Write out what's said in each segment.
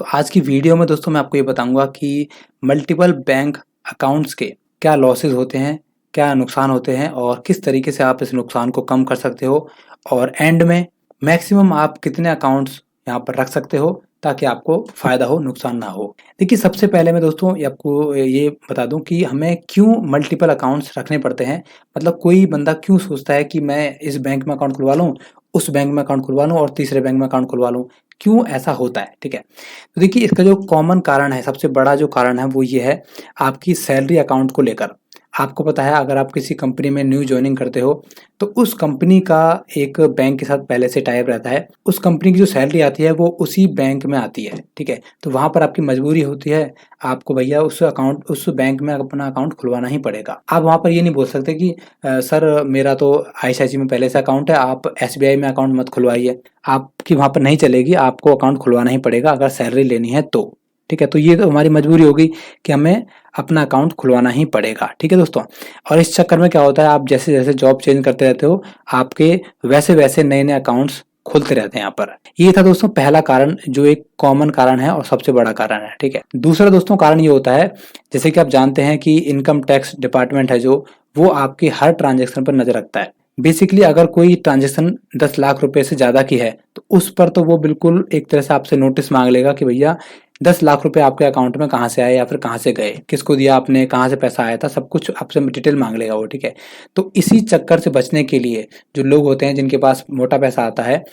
तो आज की वीडियो में दोस्तों मैं आपको ये बताऊंगा कि मल्टीपल बैंक अकाउंट्स के क्या लॉसेस होते हैं, क्या नुकसान होते हैं और किस तरीके से आप इस नुकसान को कम कर सकते हो और एंड में मैक्सिमम आप कितने अकाउंट्स यहाँ पर रख सकते हो ताकि आपको फ़ायदा हो, नुकसान ना हो। देखिए, सबसे पहले मैं दोस्तों ये आपको ये बता दूं कि हमें क्यों मल्टीपल अकाउंट्स रखने पड़ते हैं। मतलब कोई बंदा क्यों सोचता है कि मैं इस बैंक में अकाउंट खुलवा लूँ, उस बैंक में अकाउंट खुलवा लूँ और तीसरे बैंक में अकाउंट खुलवा लूँ, क्यों ऐसा होता है? ठीक है। तो देखिए, इसका जो कॉमन कारण है, सबसे बड़ा जो कारण है वो ये है आपकी सैलरी अकाउंट को लेकर। आपको पता है, अगर आप किसी कंपनी में न्यू जॉइनिंग करते हो तो उस कंपनी का एक बैंक के साथ पहले से टाई अप रहता है। उस कंपनी की जो सैलरी आती है वो उसी बैंक में आती है, ठीक है। तो वहाँ पर आपकी मजबूरी होती है, आपको भैया उस बैंक में अपना अकाउंट खुलवाना ही पड़ेगा। आप वहाँ पर ये नहीं बोल सकते कि सर मेरा तो आईसीआईसीआई में पहले से अकाउंट है, आप एसबीआई में अकाउंट मत खुलवाइए। आपकी वहाँ पर नहीं चलेगी, आपको अकाउंट खुलवाना ही पड़ेगा अगर सैलरी लेनी है तो। ठीक है, तो ये तो हमारी मजबूरी होगी कि हमें अपना अकाउंट खुलवाना ही पड़ेगा। ठीक है दोस्तों, और इस चक्कर में क्या होता है, आप जैसे जैसे जॉब चेंज करते रहते हो, आपके वैसे वैसे नए नए अकाउंट्स खुलते रहते हैं यहाँ पर। ये था दोस्तों पहला कारण, जो एक कॉमन कारण है और सबसे बड़ा कारण है। ठीक है, दूसरा दोस्तों कारण ये होता है, जैसे कि आप जानते हैं कि इनकम टैक्स डिपार्टमेंट है जो, वो आपकी हर ट्रांजेक्शन पर नजर रखता है। बेसिकली अगर कोई ट्रांजेक्शन 10 लाख रुपए से ज्यादा की है तो उस पर तो वो बिल्कुल एक तरह से आपसे नोटिस मांग लेगा कि भैया 10 लाख रुपए आपके अकाउंट में कहाँ से आए या फिर कहाँ से गए, किसको दिया आपने, कहाँ से पैसा आया था, सब कुछ आपसे डिटेल मांग लेगा वो। ठीक है, तो इसी चक्कर से बचने के लिए जो लोग होते हैं जिनके पास मोटा पैसा आता है,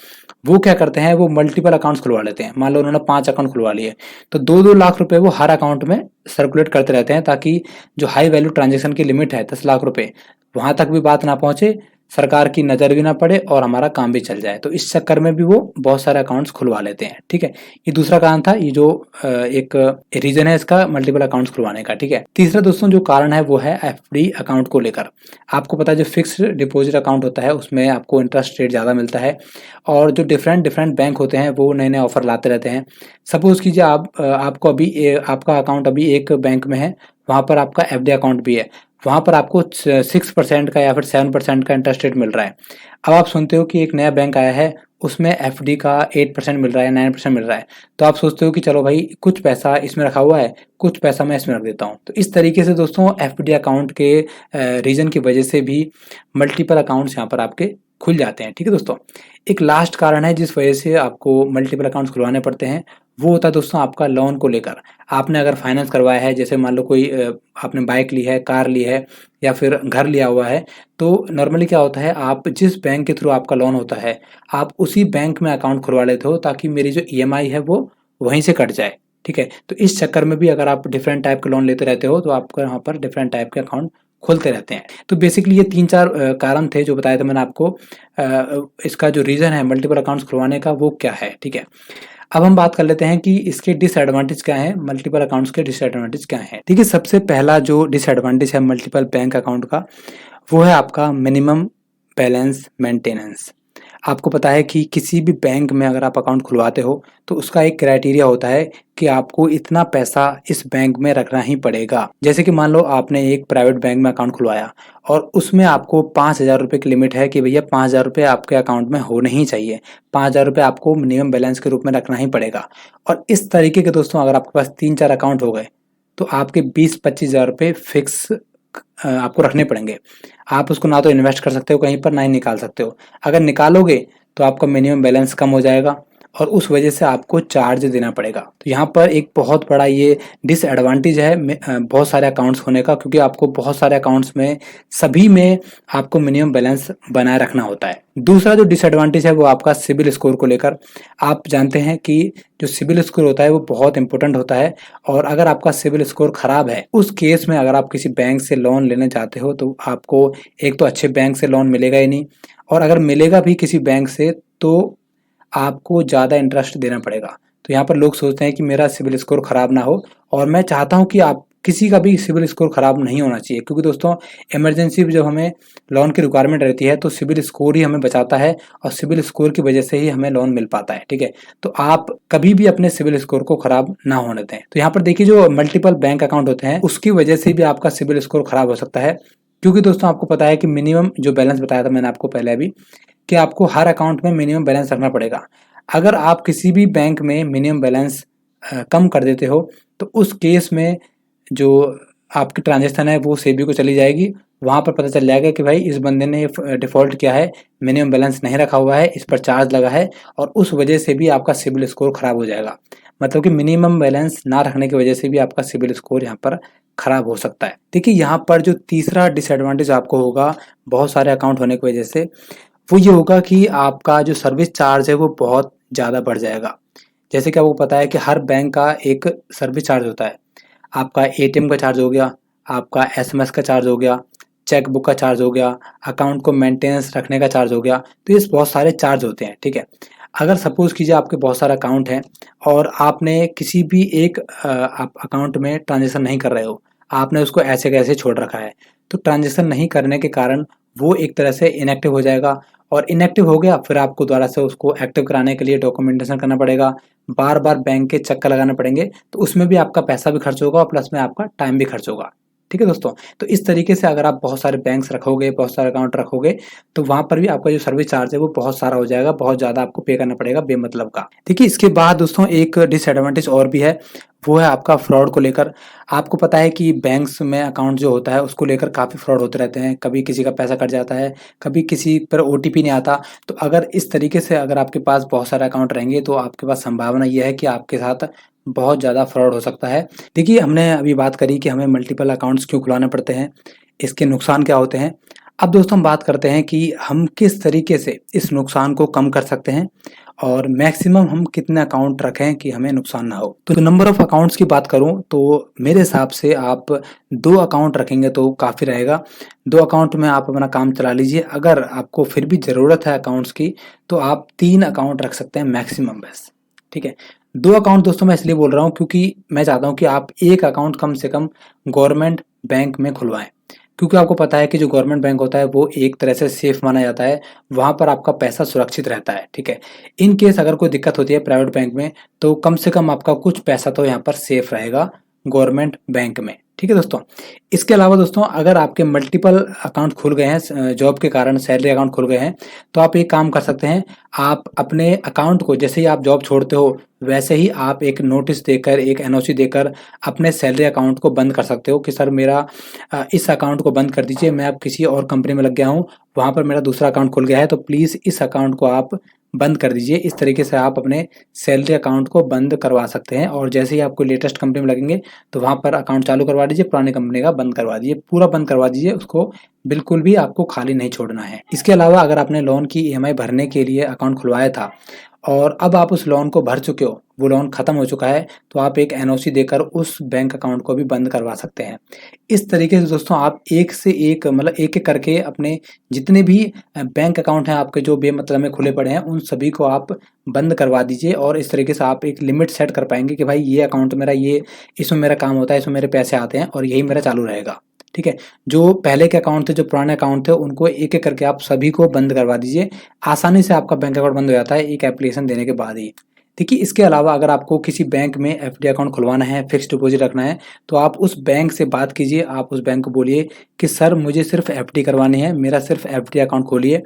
वो क्या करते हैं, वो मल्टीपल अकाउंट्स खुलवा लेते हैं। मान लो उन्होंने 5 अकाउंट खुलवा लिए, तो 2-2 लाख रुपए वो हर अकाउंट में सर्कुलेट करते रहते हैं, ताकि जो हाई वैल्यू ट्रांजेक्शन की लिमिट है 10 लाख रुपए, वहां तक भी बात ना पहुंचे, सरकार की नज़र भी ना पड़े और हमारा काम भी चल जाए। तो इस चक्कर में भी वो बहुत सारे अकाउंट्स खुलवा लेते हैं। ठीक है, ये दूसरा कारण था, ये जो एक रीजन है इसका मल्टीपल अकाउंट्स खुलवाने का। ठीक है, तीसरा दोस्तों जो कारण है वो है एफडी अकाउंट को लेकर। आपको पता है जो फिक्स्ड डिपॉजिट अकाउंट होता है उसमें आपको इंटरेस्ट रेट ज़्यादा मिलता है, और जो डिफरेंट डिफरेंट बैंक होते हैं वो नए नए ऑफर लाते रहते हैं। सपोज कीजिए आपको अभी आपका अकाउंट अभी एक बैंक में है, वहाँ पर आपका एफडी अकाउंट भी है, वहाँ पर आपको 6% का या फिर 7% का इंटरेस्ट रेट मिल रहा है। अब आप सुनते हो कि एक नया बैंक आया है, उसमें एफडी का 8% मिल रहा है, 9% मिल रहा है, तो आप सोचते हो कि चलो भाई कुछ पैसा इसमें रखा हुआ है, कुछ पैसा मैं इसमें रख देता हूँ। तो इस तरीके से दोस्तों एफडी अकाउंट के रीजन की वजह से भी मल्टीपल अकाउंट्स यहाँ पर आपके खुल जाते हैं। ठीक है दोस्तों, एक लास्ट कारण है जिस वजह से आपको मल्टीपल अकाउंट्स खुलवाने पड़ते हैं, वो होता है दोस्तों आपका लोन को लेकर। आपने अगर फाइनेंस करवाया है, जैसे मान लो कोई आपने बाइक ली है, कार ली है या फिर घर लिया हुआ है, तो नॉर्मली क्या होता है, आप जिस बैंक के थ्रू आपका लोन होता है, आप उसी बैंक में अकाउंट खुलवा लेते हो ताकि मेरी जो ईएमआई है वो वहीं से कट जाए। ठीक है, तो इस चक्कर में भी अगर आप डिफरेंट टाइप के लोन लेते रहते हो तो आपको यहाँ पर डिफरेंट टाइप के अकाउंट खुलते रहते हैं। तो बेसिकली ये 3-4 कारण थे जो बताए थे मैंने आपको। इसका जो रीज़न है मल्टीपल अकाउंट्स खुलवाने का वो क्या है। ठीक है, अब हम बात कर लेते हैं कि इसके डिसएडवांटेज क्या हैं, मल्टीपल अकाउंट्स के डिसएडवांटेज क्या हैं। देखिए, सबसे पहला जो डिसएडवांटेज है मल्टीपल बैंक अकाउंट का, वो है आपका मिनिमम बैलेंस मेंटेनेंस। आपको पता है कि किसी भी बैंक में अगर आप अकाउंट खुलवाते हो तो उसका एक क्राइटेरिया होता है कि आपको इतना पैसा इस बैंक में रखना ही पड़ेगा। जैसे कि मान लो आपने एक प्राइवेट बैंक में अकाउंट खुलवाया और उसमें आपको 5,000 रुपये की लिमिट है कि भैया 5,000 रुपये आपके अकाउंट में होने ही चाहिए, 5,000 रुपये आपको मिनिमम बैलेंस के रूप में रखना ही पड़ेगा। और इस तरीके के दोस्तों अगर आपके पास 3-4 अकाउंट हो गए तो आपके 20-25 हज़ार रुपये फिक्स आपको रखने पड़ेंगे। आप उसको ना तो इन्वेस्ट कर सकते हो कहीं पर, ना ही निकाल सकते हो। अगर निकालोगे तो आपका मिनिमम बैलेंस कम हो जाएगा और उस वजह से आपको चार्ज देना पड़ेगा। तो यहाँ पर एक बहुत बड़ा ये डिसएडवांटेज है बहुत सारे अकाउंट्स होने का, क्योंकि आपको बहुत सारे अकाउंट्स में सभी में आपको मिनिमम बैलेंस बनाए रखना होता है। दूसरा जो डिसएडवांटेज है वो आपका सिबिल स्कोर को लेकर। आप जानते हैं कि जो सिबिल स्कोर होता है वो बहुत इंपॉर्टेंट होता है, और अगर आपका सिबिल स्कोर खराब है, उस केस में अगर आप किसी बैंक से लोन लेने जाते हो तो आपको एक तो अच्छे बैंक से लोन मिलेगा ही नहीं, और अगर मिलेगा भी किसी बैंक से तो आपको ज़्यादा इंटरेस्ट देना पड़ेगा। तो यहाँ पर लोग सोचते हैं कि मेरा सिबिल स्कोर खराब ना हो, और मैं चाहता हूँ कि आप किसी का भी सिबिल स्कोर खराब नहीं होना चाहिए, क्योंकि दोस्तों इमरजेंसी में जब हमें लोन की रिक्वायरमेंट रहती है तो सिबिल स्कोर ही हमें बचाता है, और सिबिल स्कोर की वजह से ही हमें लोन मिल पाता है। ठीक है, तो आप कभी भी अपने सिबिल स्कोर को खराब ना होने दें। तो यहाँ पर देखिए, जो मल्टीपल बैंक अकाउंट होते हैं उसकी वजह से भी आपका सिबिल स्कोर खराब हो सकता है, क्योंकि दोस्तों आपको पता है कि मिनिमम जो बैलेंस बताया था मैंने आपको पहले अभी, कि आपको हर अकाउंट में मिनिमम बैलेंस रखना पड़ेगा। अगर आप किसी भी बैंक में मिनिमम बैलेंस कम कर देते हो तो उस केस में जो आपकी ट्रांजेक्शन है वो सेबी को चली जाएगी। वहाँ पर पता चल जाएगा कि भाई इस बंदे ने डिफ़ॉल्ट किया है, मिनिमम बैलेंस नहीं रखा हुआ है, इस पर चार्ज लगा है और उस वजह से भी आपका सिबिल स्कोर खराब हो जाएगा। मतलब कि मिनिमम बैलेंस ना रखने की वजह से भी आपका सिबिल स्कोर यहाँ पर खराब हो सकता है। देखिए यहाँ पर जो तीसरा डिसएडवांटेज आपको होगा बहुत सारे अकाउंट होने की वजह से, वो ये होगा कि आपका जो सर्विस चार्ज है वो बहुत ज़्यादा बढ़ जाएगा। जैसे कि आपको पता है कि हर बैंक का एक सर्विस चार्ज होता है। आपका एटीएम का चार्ज हो गया, आपका एसएमएस का चार्ज हो गया, चेक बुक का चार्ज हो गया, अकाउंट को मेंटेनेंस रखने का चार्ज हो गया। तो ये बहुत सारे चार्ज होते हैं, ठीक है। अगर सपोज़ कीजिए आपके बहुत सारे अकाउंट हैं और आपने किसी भी एक आप अकाउंट में ट्रांज़ैक्शन नहीं कर रहे हो, आपने उसको ऐसे का ऐसे छोड़ रखा है, तो ट्रांज़ैक्शन नहीं करने के कारण वो एक तरह से इनएक्टिव हो जाएगा और इनएक्टिव हो गया फिर आपको दोबारा से उसको एक्टिव कराने के लिए डॉक्यूमेंटेशन करना पड़ेगा, बार-बार बैंक के चक्कर लगाने पड़ेंगे, तो उसमें भी आपका पैसा भी खर्च होगा और प्लस में आपका टाइम भी खर्च होगा। ठीक है दोस्तों? तो इस तरीके से अगर आप बहुत सारे बैंक्स रखोगे, बहुत सारे अकाउंट रखोगे, तो वहाँ पर भी आपका जो सर्विस चार्ज है वो बहुत सारा हो जाएगा, बहुत ज़्यादा आपको पे करना पड़ेगा बेमतलब का। देखिए इसके बाद दोस्तों एक डिसएडवांटेज और भी है, वो है आपका फ्रॉड को लेकर। आपको पता है कि बैंक्स में अकाउंट जो होता है उसको लेकर काफ़ी फ्रॉड होते रहते हैं, कभी किसी का पैसा कट जाता है, कभी किसी पर ओटीपी नहीं आता। तो अगर इस तरीके से अगर आपके पास बहुत सारे अकाउंट रहेंगे तो आपके पास संभावना ये है कि आपके साथ बहुत ज़्यादा फ्रॉड हो सकता है। देखिए हमने अभी बात करी कि हमें मल्टीपल अकाउंट्स क्यों खुलाने पड़ते हैं, इसके नुकसान क्या होते हैं। अब दोस्तों हम बात करते हैं कि हम किस तरीके से इस नुकसान को कम कर सकते हैं और मैक्सिमम हम कितने अकाउंट रखें कि हमें नुकसान ना हो। तो नंबर ऑफ अकाउंट्स की बात करूँ तो मेरे हिसाब से आप 2 अकाउंट रखेंगे तो काफ़ी रहेगा। 2 अकाउंट में आप अपना काम चला लीजिए। अगर आपको फिर भी ज़रूरत है अकाउंट्स की तो आप 3 अकाउंट रख सकते हैं मैक्सिमम बस, ठीक है। 2 अकाउंट दोस्तों मैं इसलिए बोल रहा हूँ क्योंकि मैं चाहता हूँ कि आप 1 अकाउंट कम से कम गवर्नमेंट बैंक में खुलवाएँ। क्योंकि आपको पता है कि जो गवर्नमेंट बैंक होता है वो एक तरह से सेफ माना जाता है, वहाँ पर आपका पैसा सुरक्षित रहता है, ठीक है। इन केस अगर कोई दिक्कत होती है प्राइवेट बैंक में तो कम से कम आपका कुछ पैसा तो यहाँ पर सेफ रहेगा गवर्नमेंट बैंक में, ठीक है दोस्तों। इसके अलावा दोस्तों अगर आपके मल्टीपल अकाउंट खुल गए हैं जॉब के कारण सैलरी अकाउंट खुल गए हैं, तो आप एक काम कर सकते हैं, आप अपने अकाउंट को जैसे ही आप जॉब छोड़ते हो वैसे ही आप एक नोटिस देकर, एक एनओसी देकर अपने सैलरी अकाउंट को बंद कर सकते हो कि सर मेरा इस अकाउंट को बंद कर दीजिए, मैं अब किसी और कंपनी में लग गया हूँ, वहाँ पर मेरा दूसरा अकाउंट खुल गया है तो प्लीज़ इस अकाउंट को आप बंद कर दीजिए। इस तरीके से आप अपने सैलरी अकाउंट को बंद करवा सकते हैं और जैसे ही आपको लेटेस्ट कंपनी में लगेंगे तो वहाँ पर अकाउंट चालू करवा दीजिए, पुरानी कंपनी का बंद करवा दीजिए, पूरा बंद करवा दीजिए, उसको बिल्कुल भी आपको खाली नहीं छोड़ना है। इसके अलावा अगर आपने लोन की ईएमआई भरने के लिए अकाउंट खुलवाया था और अब आप उस लोन को भर चुके हो, वो लोन खत्म हो चुका है, तो आप एक एनओसी देकर उस बैंक अकाउंट को भी बंद करवा सकते हैं। इस तरीके से दोस्तों आप एक से एक मतलब एक-एक करके अपने जितने भी बैंक अकाउंट हैं आपके जो बेमतलब में खुले पड़े हैं, उन सभी को आप बंद करवा दीजिए और इस तरीके से आप एक लिमिट सेट कर पाएँगे कि भाई ये अकाउंट मेरा ये इसमें मेरा काम होता है, इसमें मेरे पैसे आते हैं और यही मेरा चालू रहेगा। ठीक है? जो पहले के अकाउंट थे, जो पुराने अकाउंट थे, उनको एक-एक करके आप सभी को बंद करवा दीजिए। आसानी से आपका बैंक अकाउंट बंद हो जाता है एक एप्लीकेशन देने के बाद ही। देखिए, इसके अलावा अगर आपको किसी बैंक में एफडी अकाउंट खुलवाना है, फिक्स्ड डिपॉज़िट रखना है, तो आप उस बैंक से बात कीजिए। आप उस बैंक को बोलिए कि सर मुझे सिर्फ़ एफडी करवानी है, मेरा सिर्फ़ एफडी अकाउंट खोलिए,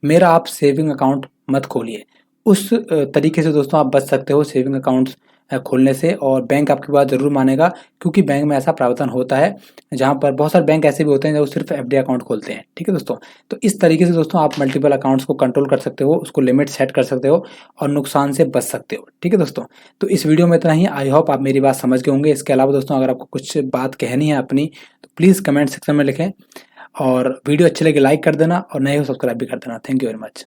मेरा आप सेविंग अकाउंट मत खोलिए। उस तरीके से दोस्तों आप बच सकते हो सेविंग अकाउंट्स खोलने से और बैंक आपकी बात ज़रूर मानेगा क्योंकि बैंक में ऐसा प्रावधान होता है, जहाँ पर बहुत सारे बैंक ऐसे भी होते हैं जो सिर्फ़ एफडी अकाउंट खोलते हैं। ठीक है दोस्तों? तो इस तरीके से दोस्तों आप मल्टीपल अकाउंट्स को कंट्रोल कर सकते हो, उसको लिमिट सेट कर सकते हो और नुकसान से बच सकते हो। ठीक है दोस्तों? तो इस वीडियो में इतना ही। आई होप आप मेरी बात समझ गए होंगे। इसके अलावा दोस्तों अगर आपको कुछ बात कहनी है अपनी, तो प्लीज़ कमेंट सेक्शन में लिखें और वीडियो अच्छी लगे लाइक कर देना और नए हो सब्सक्राइब भी कर देना। Thank you very much.